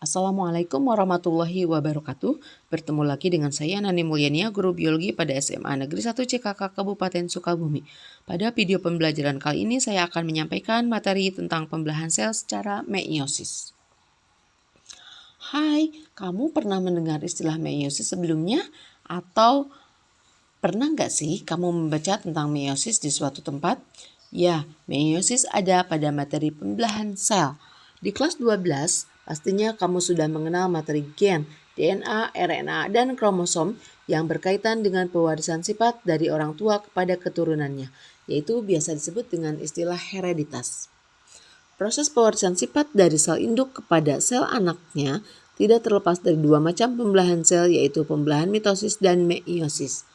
Assalamualaikum warahmatullahi wabarakatuh. Bertemu lagi dengan saya Nani Mulyania, guru biologi pada SMA Negeri 1 CKK Kabupaten Sukabumi. Pada video pembelajaran kali ini saya akan menyampaikan materi tentang pembelahan sel secara meiosis. Hai, kamu pernah mendengar istilah meiosis sebelumnya? Atau pernah nggak sih kamu membaca tentang meiosis di suatu tempat? Ya, meiosis ada pada materi pembelahan sel. Di kelas 12, pastinya kamu sudah mengenal materi gen, DNA, RNA, dan kromosom yang berkaitan dengan pewarisan sifat dari orang tua kepada keturunannya, yaitu biasa disebut dengan istilah hereditas. Proses pewarisan sifat dari sel induk kepada sel anaknya tidak terlepas dari dua macam pembelahan sel, yaitu pembelahan mitosis dan meiosis.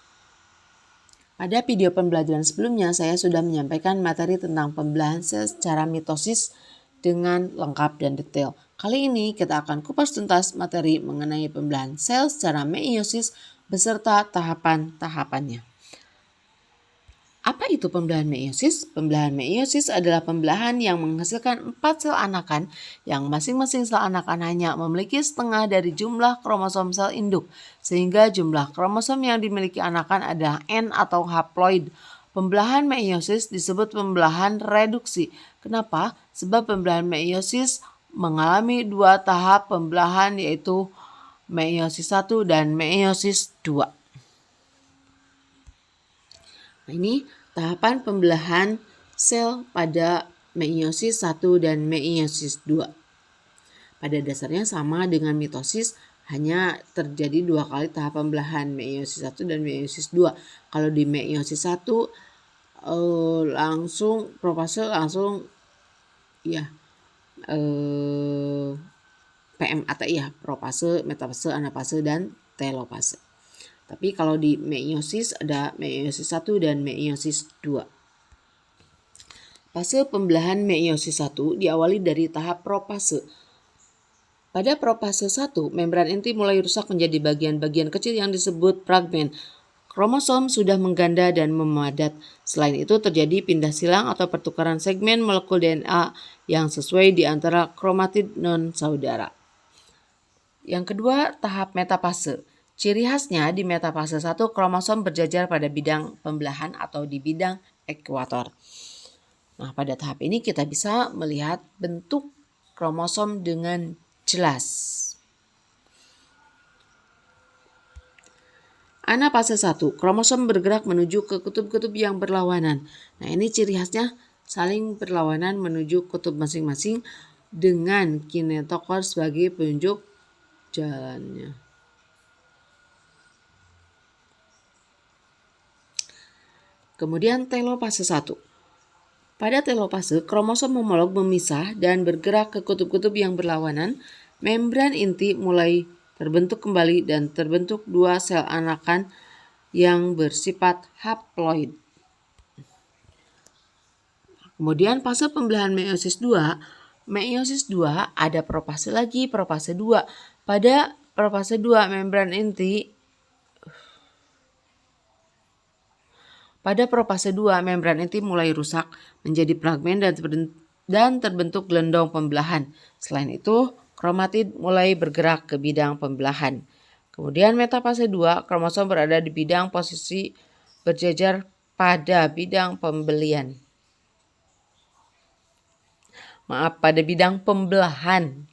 Pada video pembelajaran sebelumnya, saya sudah menyampaikan materi tentang pembelahan sel secara mitosis dengan lengkap dan detail. Kali ini kita akan kupas tuntas materi mengenai pembelahan sel secara meiosis beserta tahapan-tahapannya. Apa itu pembelahan meiosis? Pembelahan meiosis adalah pembelahan yang menghasilkan 4 sel anakan yang masing-masing sel anakan hanya memiliki setengah dari jumlah kromosom sel induk, sehingga jumlah kromosom yang dimiliki anakan adalah N atau haploid. Pembelahan meiosis disebut pembelahan reduksi. Kenapa? Sebab pembelahan meiosis mengalami dua tahap pembelahan, yaitu meiosis 1 dan meiosis 2. Nah, ini tahapan pembelahan sel pada meiosis 1 dan meiosis 2. Pada dasarnya sama dengan mitosis, hanya terjadi dua kali tahap pembelahan meiosis 1 dan meiosis 2. Kalau di meiosis 1 langsung profase langsung ya PMAT ya, profase, metafase, anafase, dan telopase. Tapi kalau di meiosis ada meiosis 1 dan meiosis 2. Fase pembelahan meiosis 1 diawali dari tahap propase. Pada propase 1, membran inti mulai rusak menjadi bagian-bagian kecil yang disebut fragmen. Kromosom sudah mengganda dan memadat. Selain itu terjadi pindah silang atau pertukaran segmen molekul DNA yang sesuai di antara kromatid non-saudara. Yang kedua, tahap metafase. Ciri khasnya di metafase 1, kromosom berjajar pada bidang pembelahan atau di bidang ekuator. Nah, pada tahap ini kita bisa melihat bentuk kromosom dengan jelas. Anafase 1, kromosom bergerak menuju ke kutub-kutub yang berlawanan. Nah, ini ciri khasnya saling berlawanan menuju kutub masing-masing dengan kinetokor sebagai penunjuk jalannya. Kemudian telopase 1. Pada telopase, kromosom homolog memisah dan bergerak ke kutub-kutub yang berlawanan. Membran inti mulai terbentuk kembali dan terbentuk dua sel anakan yang bersifat haploid. Kemudian fase pembelahan meiosis 2. Meiosis 2 ada propase lagi, propase 2. Pada propase 2, membran inti mulai rusak menjadi fragmen dan terbentuk gelendong pembelahan. Selain itu, kromatid mulai bergerak ke bidang pembelahan. Kemudian metafase 2, kromosom berada di bidang posisi berjajar pada bidang pada bidang pembelahan.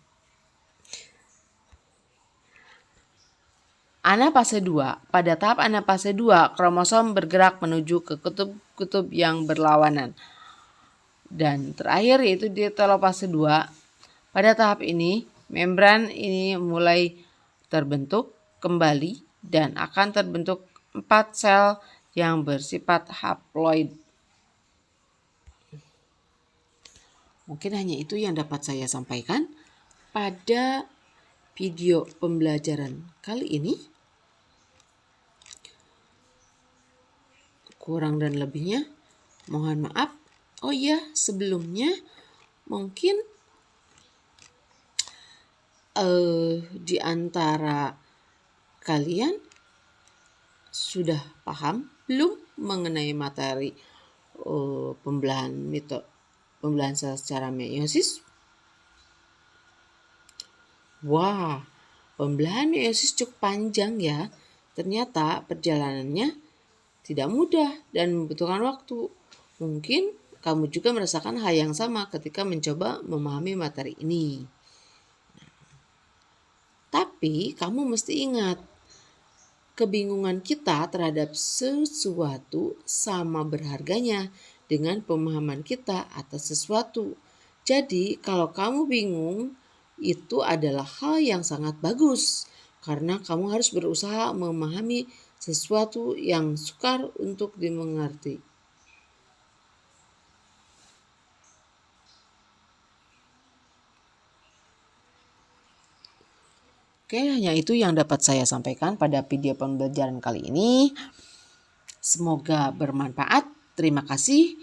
Anafase 2. Pada tahap anafase 2, kromosom bergerak menuju ke kutub-kutub yang berlawanan. Dan terakhir yaitu di telopase 2. Pada tahap ini, membran ini mulai terbentuk kembali dan akan terbentuk 4 sel yang bersifat haploid. Mungkin hanya itu yang dapat saya sampaikan pada video pembelajaran kali ini. Kurang dan lebihnya mohon maaf. Oh iya, sebelumnya mungkin di antara kalian sudah paham belum mengenai materi pembelahan sel secara meiosis? Wah, pembelahan meiosis cukup panjang ya. Ternyata perjalanannya tidak mudah dan membutuhkan waktu. Mungkin kamu juga merasakan hal yang sama ketika mencoba memahami materi ini. Tapi kamu mesti ingat, kebingungan kita terhadap sesuatu sama berharganya dengan pemahaman kita atas sesuatu. Jadi kalau kamu bingung, itu adalah hal yang sangat bagus karena kamu harus berusaha memahami sesuatu yang sukar untuk dimengerti. Oke, hanya itu yang dapat saya sampaikan pada video pembelajaran kali ini. Semoga bermanfaat. Terima kasih.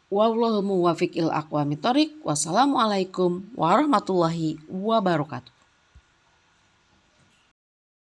Wallahu muwaffiq ila aqwamit thoriq. Wassalamualaikum warahmatullahi wabarakatuh.